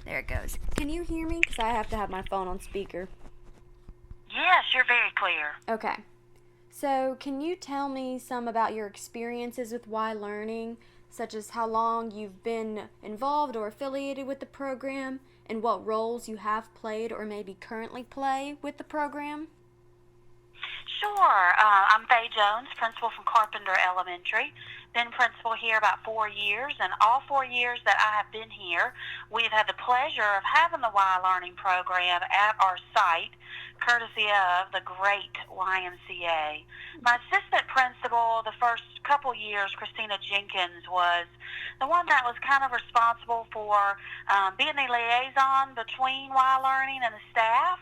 There it goes. Can you hear me? Because I have to have my phone on speaker. Yes, you're very clear. Okay. So, can you tell me some about your experiences with Y Learning, such as how long you've been involved or affiliated with the program, and what roles you have played or maybe currently play with the program? Sure. I'm Faye Jones, principal from Carpenter Elementary. Been principal here about 4 years, and all 4 years that I have been here, we've had the pleasure of having the Y Learning program at our site, courtesy of the great YMCA. My assistant principal the first couple years, Christina Jenkins, was the one that was kind of responsible for being the liaison between Y Learning and the staff.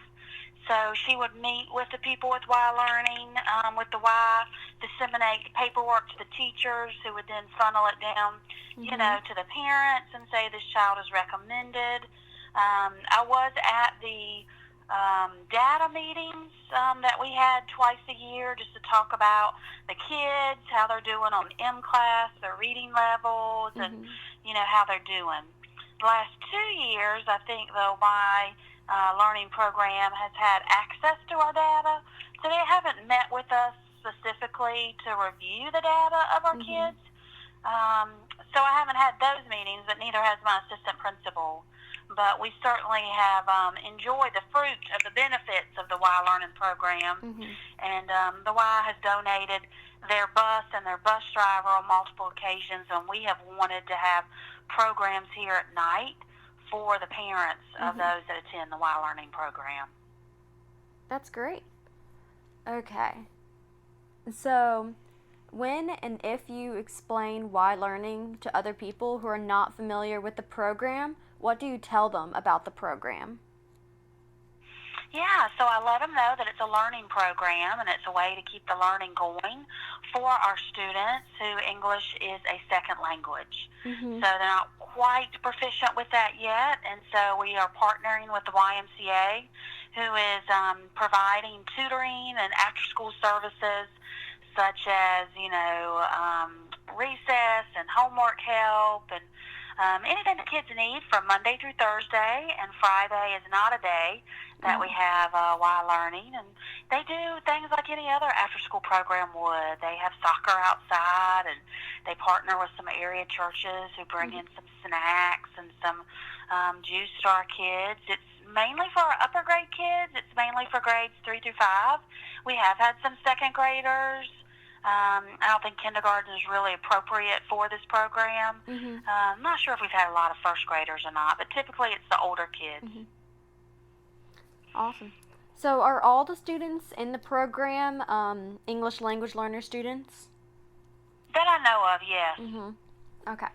So she would meet with the people with Y Learning, with the Y, disseminate paperwork to the teachers who would then funnel it down, to the parents and say this child is recommended. I was at the data meetings that we had twice a year just to talk about the kids, how they're doing on M-class, their reading levels, and, how they're doing. The last 2 years, I think, though, my learning program has had access to our data. So they haven't met with us specifically to review the data of our kids. So I haven't had those meetings, but neither has my assistant principal. But we certainly have enjoyed the fruit of the benefits of the Y Learning program. And the Y has donated their bus and their bus driver on multiple occasions, and we have wanted to have programs here at night for the parents of those that attend the Y Learning program. That's great. Okay. So, when and if you explain Y Learning to other people who are not familiar with the program, what do you tell them about the program? Yeah, so I let them know that it's a learning program and it's a way to keep the learning going for our students who English is a second language. So they're not quite proficient with that yet, and so we are partnering with the YMCA, who is providing tutoring and after-school services such as, recess and homework help and anything the kids need from Monday through Thursday, and Friday is not a day that we have Y Learning. And they do things like any other after-school program would. They have soccer outside, and they partner with some area churches who bring in some snacks and some juice to our kids. It's mainly for our upper grade kids. It's mainly for grades 3 through 5. We have had some second graders. I don't think kindergarten is really appropriate for this program. I'm not sure if we've had a lot of first graders or not, but typically it's the older kids. Awesome. So are all the students in the program English language learner students? That I know of, yes. Okay.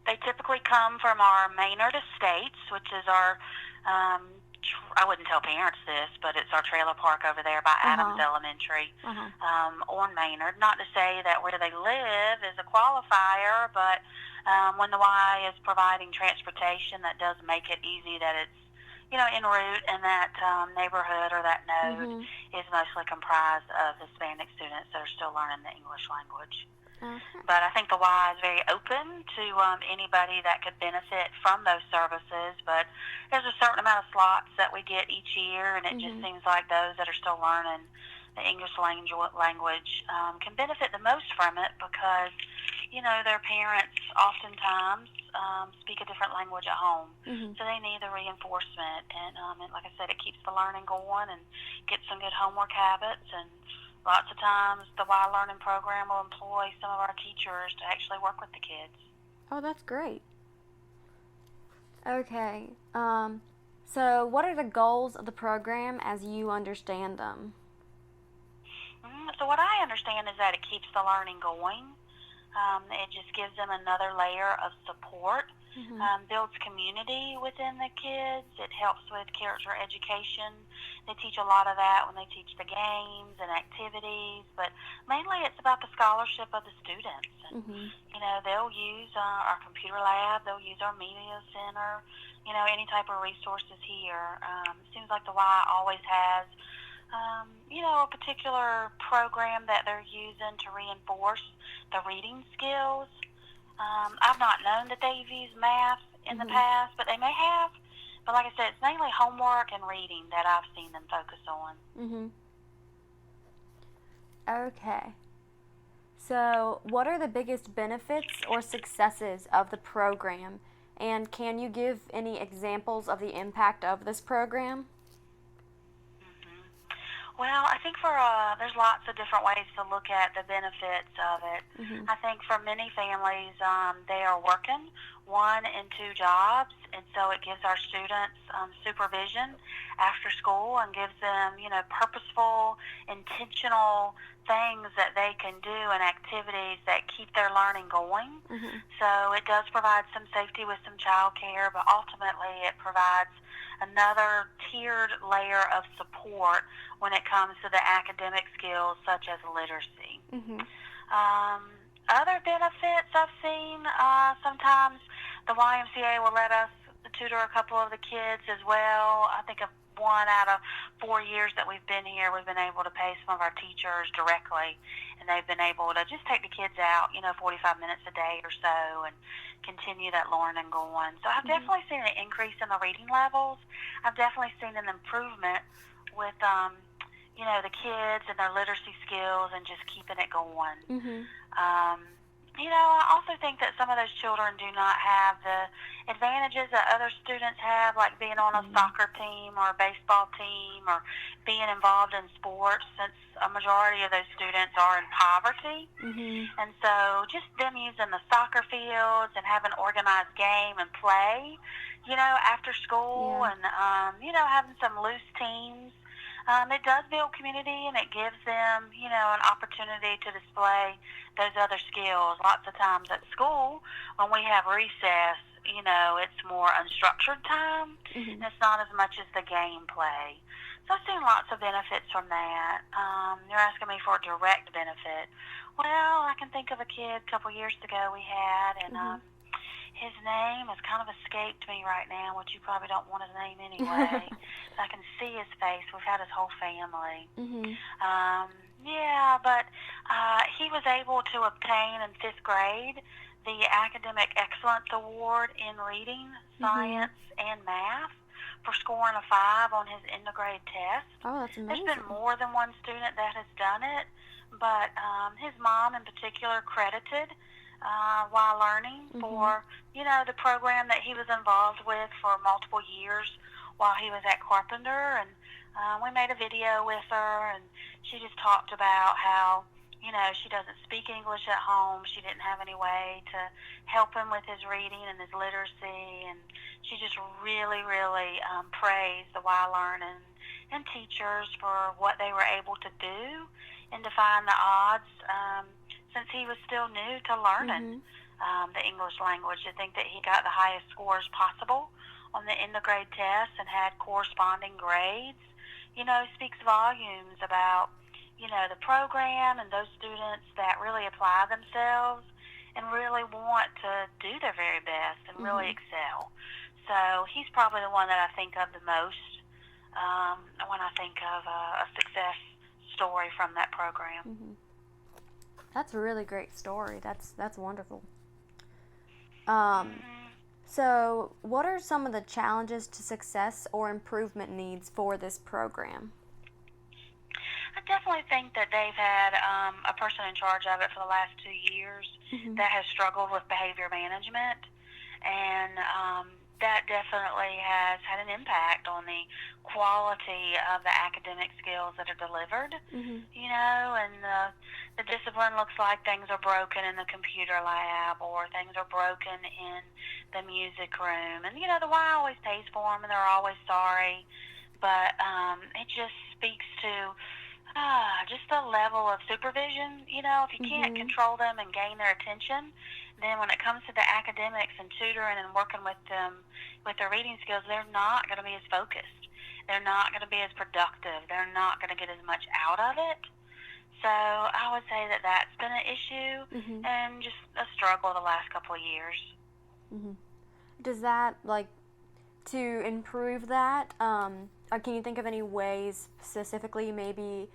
They typically come from our Maynard Estates, which is our I wouldn't tell parents this, but it's our trailer park over there by Adams Elementary on Maynard. Not to say that where they live is a qualifier, but when the Y is providing transportation, that does make it easy that it's, en route, and that neighborhood or that node is mostly comprised of Hispanic students that are still learning the English language. But I think the Y is very open to anybody that could benefit from those services. But there's a certain amount of slots that we get each year, and it just seems like those that are still learning the English language can benefit the most from it because, their parents oftentimes speak a different language at home. So they need the reinforcement. And like I said, it keeps the learning going and gets some good homework habits. And lots of times the Y Learning program will employ some of our teachers to actually work with the kids. Oh, that's great. Okay. So what are the goals of the program as you understand them? So what I understand is that it keeps the learning going. It just gives them another layer of support, builds community within the kids. It helps with character education. They teach a lot of that when they teach the games and activities, but mainly it's about the scholarship of the students. And, they'll use our computer lab, they'll use our media center, any type of resources here. It seems like the Y always has a particular program that they're using to reinforce the reading skills. I've not known that they've used math in the past, but they may have. But like I said, it's mainly homework and reading that I've seen them focus on. Okay. So, what are the biggest benefits or successes of the program? And can you give any examples of the impact of this program? Well, I think there's lots of different ways to look at the benefits of it. I think for many families, they are working 1 and 2 jobs, and so it gives our students supervision after school and gives them, purposeful, intentional things that they can do and activities that keep their learning going. So it does provide some safety with some child care, but ultimately it provides another tiered layer of support when it comes to the academic skills such as literacy. Other benefits I've seen, sometimes the YMCA will let us tutor a couple of the kids as well. I think of 1 out of 4 years that we've been here, we've been able to pay some of our teachers directly, and they've been able to just take the kids out, 45 minutes a day or so, and continue that learning going. So I've definitely seen an increase in the reading levels. I've definitely seen an improvement with, the kids and their literacy skills and just keeping it going. I also think that some of those children do not have the advantages that other students have, like being on a soccer team or a baseball team or being involved in sports, since a majority of those students are in poverty. And so just them using the soccer fields and having organized game and play, after school and, having some loose teams. It does build community, and it gives them, an opportunity to display those other skills. Lots of times at school, when we have recess, it's more unstructured time, and it's not as much as the gameplay. So I've seen lots of benefits from that. You're asking me for a direct benefit. Well, I can think of a kid a couple years ago we had, and his name has kind of escaped me right now, which you probably don't want his name anyway. I can see his face. We've had his whole family. But he was able to obtain in 5th grade the Academic Excellence Award in Reading, Science, and Math for scoring a 5 on his end of grade test. Oh, that's amazing. There's been more than one student that has done it, but his mom in particular credited while learning for, the program that he was involved with for multiple years while he was at Carpenter. And we made a video with her, and she just talked about how, she doesn't speak English at home. She didn't have any way to help him with his reading and his literacy. And she just really, really praised the Y Learning and teachers for what they were able to do and defying the odds, since he was still new to learning the English language. I think that he got the highest scores possible on the end of grade tests and had corresponding grades. Speaks volumes about, the program and those students that really apply themselves and really want to do their very best and really excel. So he's probably the one that I think of the most when I think of a success story from that program. That's a really great story. That's wonderful. So, what are some of the challenges to success or improvement needs for this program? I definitely think that they've had a person in charge of it for the last 2 years that has struggled with behavior management, and that definitely has had an impact on the quality of the academic skills that are delivered. And the discipline looks like things are broken in the computer lab or things are broken in the music room. And, the Y always pays for them, and they're always sorry. But it just speaks to just the level of supervision. If you can't control them and gain their attention, then when it comes to the academics and tutoring and working with them with their reading skills, they're not going to be as focused. They're not going to be as productive. They're not going to get as much out of it. So I would say that that's been an issue and just a struggle the last couple of years. Does that, to improve that, can you think of any ways specifically, maybe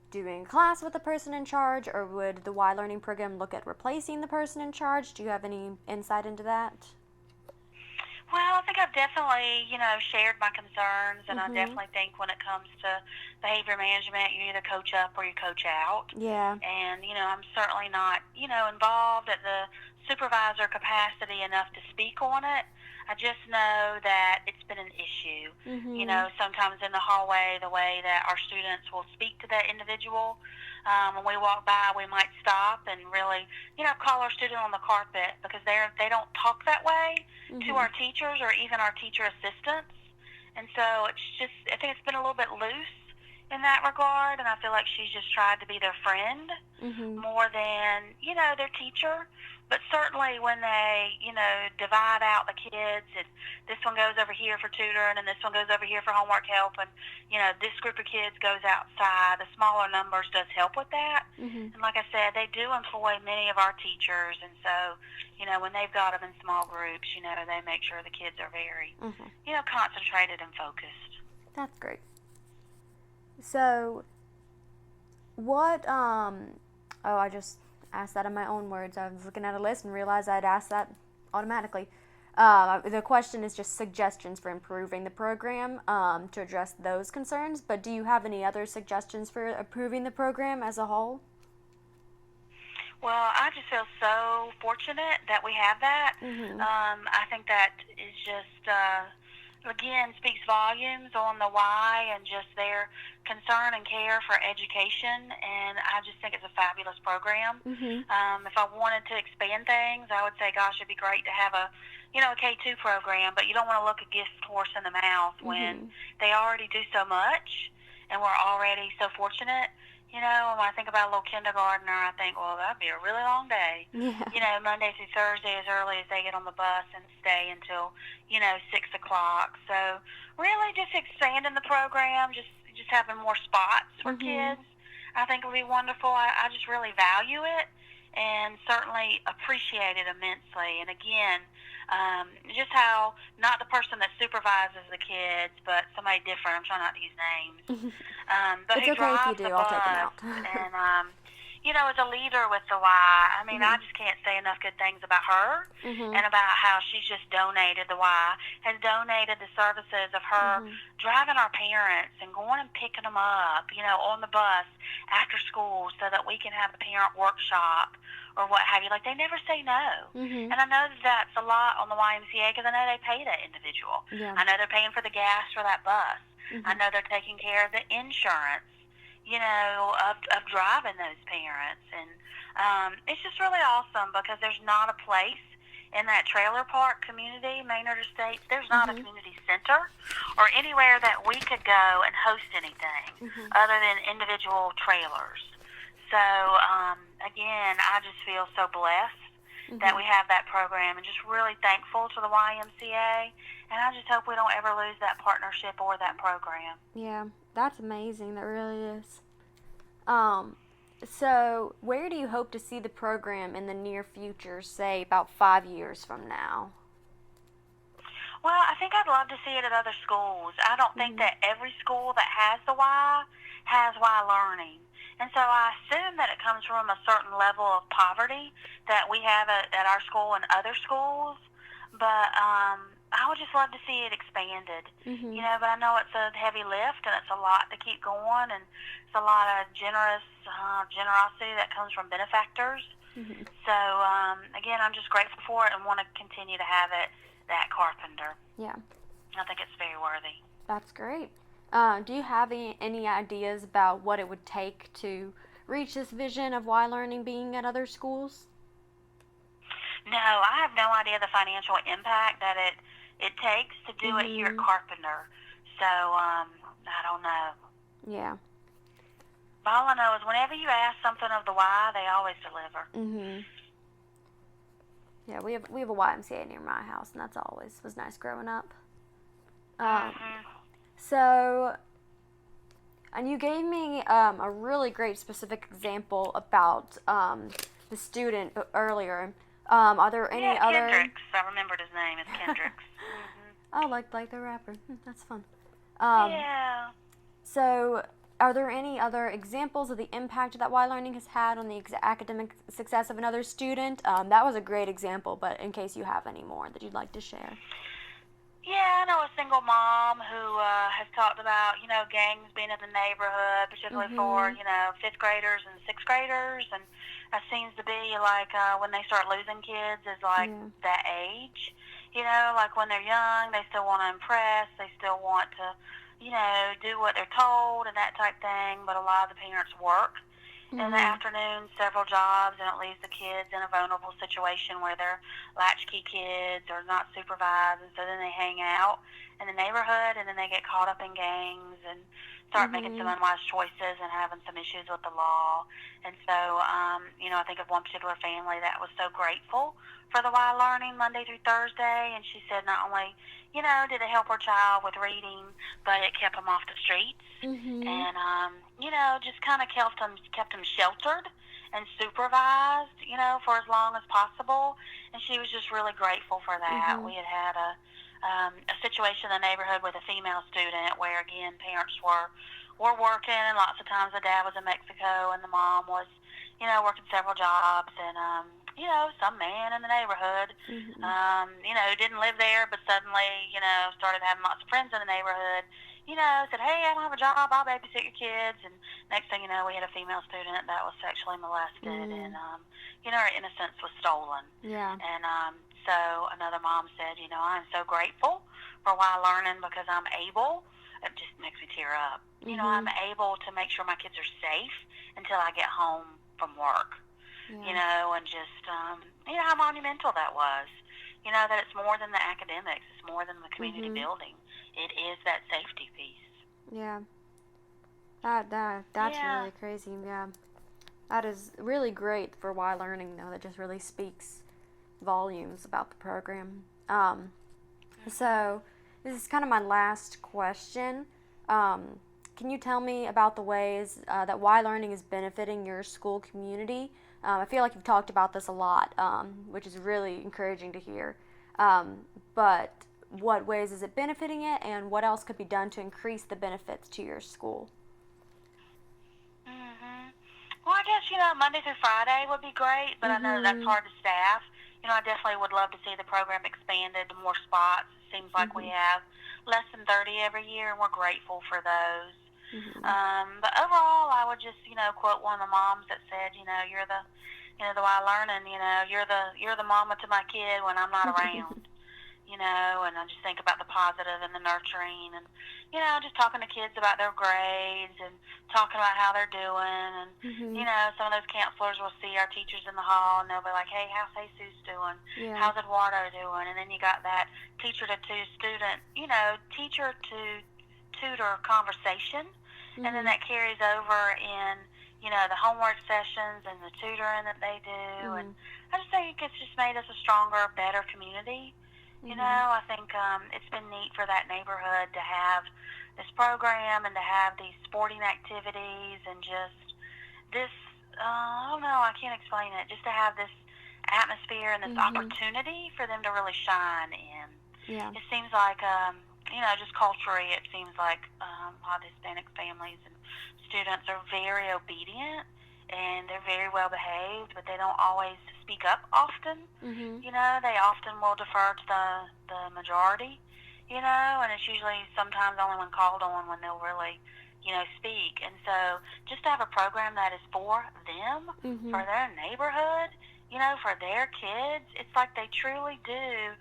doing class with the person in charge, or would the Y Learning program look at replacing the person in charge? Do you have any insight into that? Well, I think I've definitely, shared my concerns, and I Mhm. definitely think when it comes to behavior management, you either coach up or you coach out. Yeah. And, I'm certainly not, involved at the supervisor capacity enough to speak on it. I just know that it's been an issue. Mhm. Sometimes in the hallway, the way that our students will speak to that individual, when we walk by, we might stop and really, call our student on the carpet because they don't talk that way to Mhm. our teachers or even our teacher assistants. And so I think it's been a little bit loose in that regard, and I feel like she's just tried to be their friend Mhm. more than, their teacher. But certainly when they, divide out the kids and this one goes over here for tutoring and this one goes over here for homework help and, this group of kids goes outside, the smaller numbers does help with that. Mhm. And like I said, they do employ many of our teachers. And so, when they've got them in small groups, they make sure the kids are very, Mhm. concentrated and focused. That's great. So, what oh, I just asked that in my own words. I was looking at a list and realized I'd asked that automatically. The question is just suggestions for improving the program to address those concerns. But do you have any other suggestions for improving the program as a whole? Well, I just feel so fortunate that we have that. Mhm. I think that is just, again, speaks volumes on the why and just their concern and care for education. And I just think it's a fabulous program. Mhm. If I wanted to expand things, I would say, gosh, it'd be great to have a K2 program, but you don't want to look a gift horse in the mouth when Mhm. they already do so much and we're already so fortunate. When I think about a little kindergartner, I think, well, that'd be a really long day. Yeah. Monday through Thursday as early as they get on the bus and stay until, 6 o'clock. So really just expanding the program, just having more spots for Mhm. kids, I think would be wonderful. I just really value it and certainly appreciate it immensely. And again, just how not the person that supervises the kids, but somebody different. I'm trying not to use names, but It's who okay if you drives do. the I'll take them bus out. and is a leader with the Y. I mean, I Mhm. just can't say enough good things about her Mhm. and about how she's just donated the Y, has donated the services of her Mhm. driving our parents and going and picking them up, on the bus after school so that we can have a parent workshop or what have you. Like, they never say no. Mhm. And I know that that's a lot on the YMCA because I know they pay that individual. Yeah. I know they're paying for the gas for that bus. I Mhm. know they're taking care of the insurance, of driving those parents. And it's just really awesome because there's not a place in that trailer park community, Maynard Estates, there's not a Mhm. community center or anywhere that we could go and host anything Mhm. other than individual trailers. So, again, I just feel so blessed that Mhm. we have that program and just really thankful to the YMCA. And I just hope we don't ever lose that partnership or that program. Yeah, that's amazing. That really is. Um, so where do you hope to see the program in the near future, say about 5 years from now? Well, I think I'd love to see it at other schools. I don't think Mhm. that every school that has the Y has Y learning. And so I assume that it comes from a certain level of poverty that we have at our school and other schools. But I would just love to see it expanded. Mhm. But I know it's a heavy lift and it's a lot to keep going and it's a lot of generosity that comes from benefactors. Mhm. So, again, I'm just grateful for it and want to continue to have it that carpenter. Yeah, I think it's very worthy. that's great. Do you have any ideas about what it would take to reach this vision of Y learning being at other schools? No, I have no idea the financial impact that it takes to do it here at Mhm. Carpenter. So, I don't know. Yeah. But all I know is whenever you ask something of the Y, they always deliver. Mhm. Yeah, we have a YMCA near my house, and that's always was nice growing up. Um, Mhm. so, and you gave me a really great specific example about the student earlier. Are there any Yeah, other? Kendricks. I remembered his name is Kendricks. Oh, like the rapper. That's fun. Um, Yeah. so, are there any other examples of the impact that Y learning has had on the academic success of another student? That was a great example, but in case you have any more that you'd like to share. single mom who has talked about, gangs being in the neighborhood, particularly for, Mhm. fifth graders and sixth graders. And that seems to be like when they start losing kids is like Yeah. that age. Like when they're young, they still want to impress. They still want to, do what they're told and that type thing. But a lot of the parents work in the Mhm. afternoon, several jobs, and it leaves the kids in a vulnerable situation where they're latchkey kids or not supervised, and so then they hang out in the neighborhood, and then they get caught up in gangs and start making some Mhm. unwise choices and having some issues with the law. And so, I think of one particular family that was so grateful for the Y Learning Monday through Thursday, and she said not only, did it help her child with reading, but it kept them off the streets Mhm. and just kind of kept them sheltered and supervised, for as long as possible. And she was just really grateful for that. Mhm. We had a situation in the neighborhood with a female student where again parents were working, and lots of times the dad was in Mexico and the mom was, working several jobs, and some man in the neighborhood, Mhm. didn't live there, but suddenly, started having lots of friends in the neighborhood, said, hey, I don't have a job, I'll babysit your kids. And next thing you know, we had a female student that was sexually molested, and, Mm. her innocence was stolen. Yeah. And so another mom said, I'm so grateful for Y Learning because I'm able, it just makes me tear up, I'm Mhm. able to make sure my kids are safe until I get home from work, Yeah. and just, how monumental that was. That it's more than the academics, it's more than the community Mhm. building. It is that safety piece. Yeah. That's Yeah. really crazy. Yeah. That is really great for Y Learning though. That just really speaks volumes about the program. So this is kind of my last question. Um, can you tell me about the ways that Y Learning is benefiting your school community? I feel like you've talked about this a lot, which is really encouraging to hear. But what ways is it benefiting it, and what else could be done to increase the benefits to your school? Mhm. Well, I guess Monday through Friday would be great, but I know that's Mhm. hard to staff. I definitely would love to see the program expanded to more spots. It seems like we Mhm. have less than 30 every year, and we're grateful for those. Mhm. But overall, I would just quote one of the moms that said, the way I learning, you're the mama to my kid when I'm not around. And I just think about the positive and the nurturing, and just talking to kids about their grades and talking about how they're doing. And Mhm. some of those counselors will see our teachers in the hall, and they'll be like, hey, how's Jesus doing? Yeah. How's Eduardo doing? And then you got that teacher to student, teacher to tutor conversation, and then Mhm. that carries over in the homework sessions and the tutoring that they do. And Mhm. I just think it's just made us a stronger, better community. Mhm. I think it's been neat for that neighborhood to have this program and to have these sporting activities and just this, I don't know, I can't explain it, just to have this atmosphere and this Mhm. opportunity for them to really shine in. Yeah. It seems like, just culturally, it seems like a lot of Hispanic families and students are very obedient and they're very well behaved, but they don't always speak up often. Mhm. They often will defer to the majority, and it's usually sometimes only when called on when they'll really, speak. And so just to have a program that is for them, for Mhm. their neighborhood, for their kids, it's like they truly do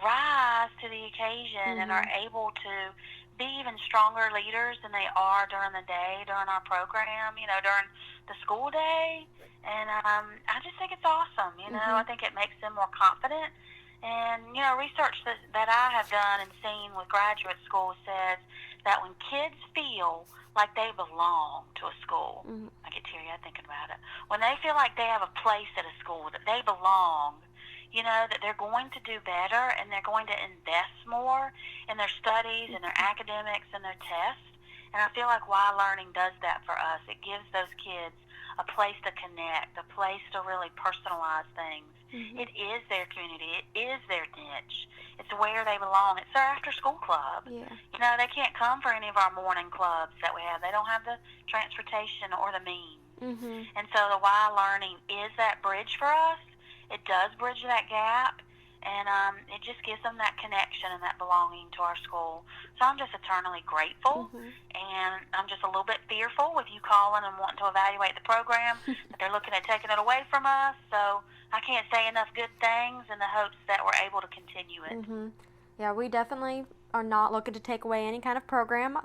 rise to the occasion and are Mhm. able to be even stronger leaders than they are during the day, during our program, during the school day. And I just think it's awesome. I Mhm. think it makes them more confident. And, research that I have done and seen with graduate school says that when kids feel like they belong to a school, Mhm. I get teary-eyed thinking about it, when they feel like they have a place at a school, that they belong, that they're going to do better and they're going to invest more in their studies and their academics and their tests. And I feel like Y Learning does that for us. It gives those kids a place to connect, a place to really personalize things. Mhm. It is their community. It is their niche. It's where they belong. It's their after-school club. Yeah. They can't come for any of our morning clubs that we have. They don't have the transportation or the means. Mhm. And so the Y Learning is that bridge for us. It does bridge that gap. and it just gives them that connection and that belonging to our school. So I'm just eternally grateful, and I'm just a little bit fearful with you calling and wanting to evaluate the program, that they're looking at taking it away from us. So I can't say enough good things in the hopes that we're able to continue it. Yeah, we definitely are not looking to take away any kind of program.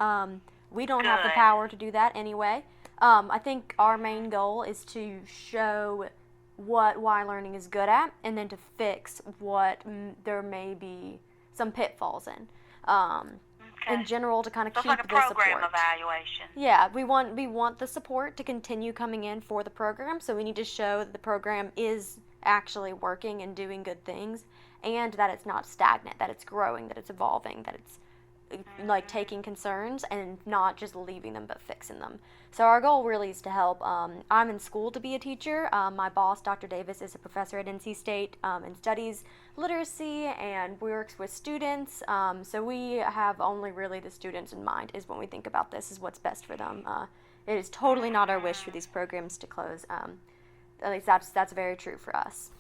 We don't have the Good. power to do that anyway. I think our main goal is to show what Y Learning is good at, and then to fix what there may be some pitfalls in. In general, to kind of So keep it's like a the program support. evaluation. Yeah, we want the support to continue coming in for the program, so we need to show that the program is actually working and doing good things, and that it's not stagnant, that it's growing, that it's evolving, that it's like taking concerns and not just leaving them but fixing them. So our goal really is to help. I'm in school to be a teacher. My boss, Dr. Davis, is a professor at NC State and studies literacy and works with students. So we have only really the students in mind is when we think about this, is what's best for them. It is totally not our wish for these programs to close. At least that's very true for us.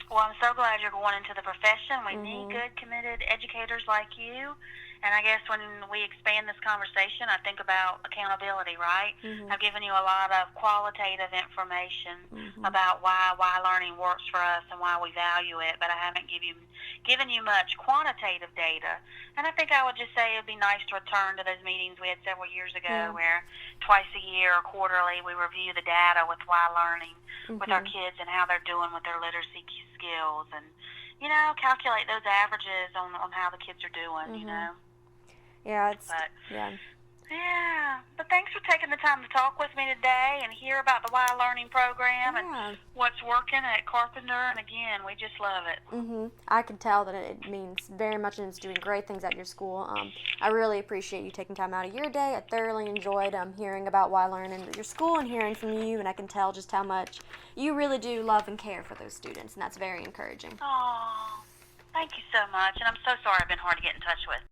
Well, I'm so glad you're going into the profession. We need good, committed educators like you. And I guess when we expand this conversation, I think about accountability, right? I've given you a lot of qualitative information about why learning works for us and why we value it, but I haven't given you much quantitative data. And I think I would just say it would be nice to return to those meetings we had several years ago where twice a year or quarterly we review the data with why learning with our kids and how they're doing with their literacy skills, and calculate those averages on how the kids are doing. Yeah, But thanks for taking the time to talk with me today and hear about the Y Learning program and what's working at Carpenter. And again, we just love it. I can tell that it means very much, and it's doing great things at your school. I really appreciate you taking time out of your day. I thoroughly enjoyed hearing about Y Learning at your school and hearing from you, and I can tell just how much you really do love and care for those students, and that's very encouraging. Oh, thank you so much. And I'm so sorry I've been hard to get in touch with.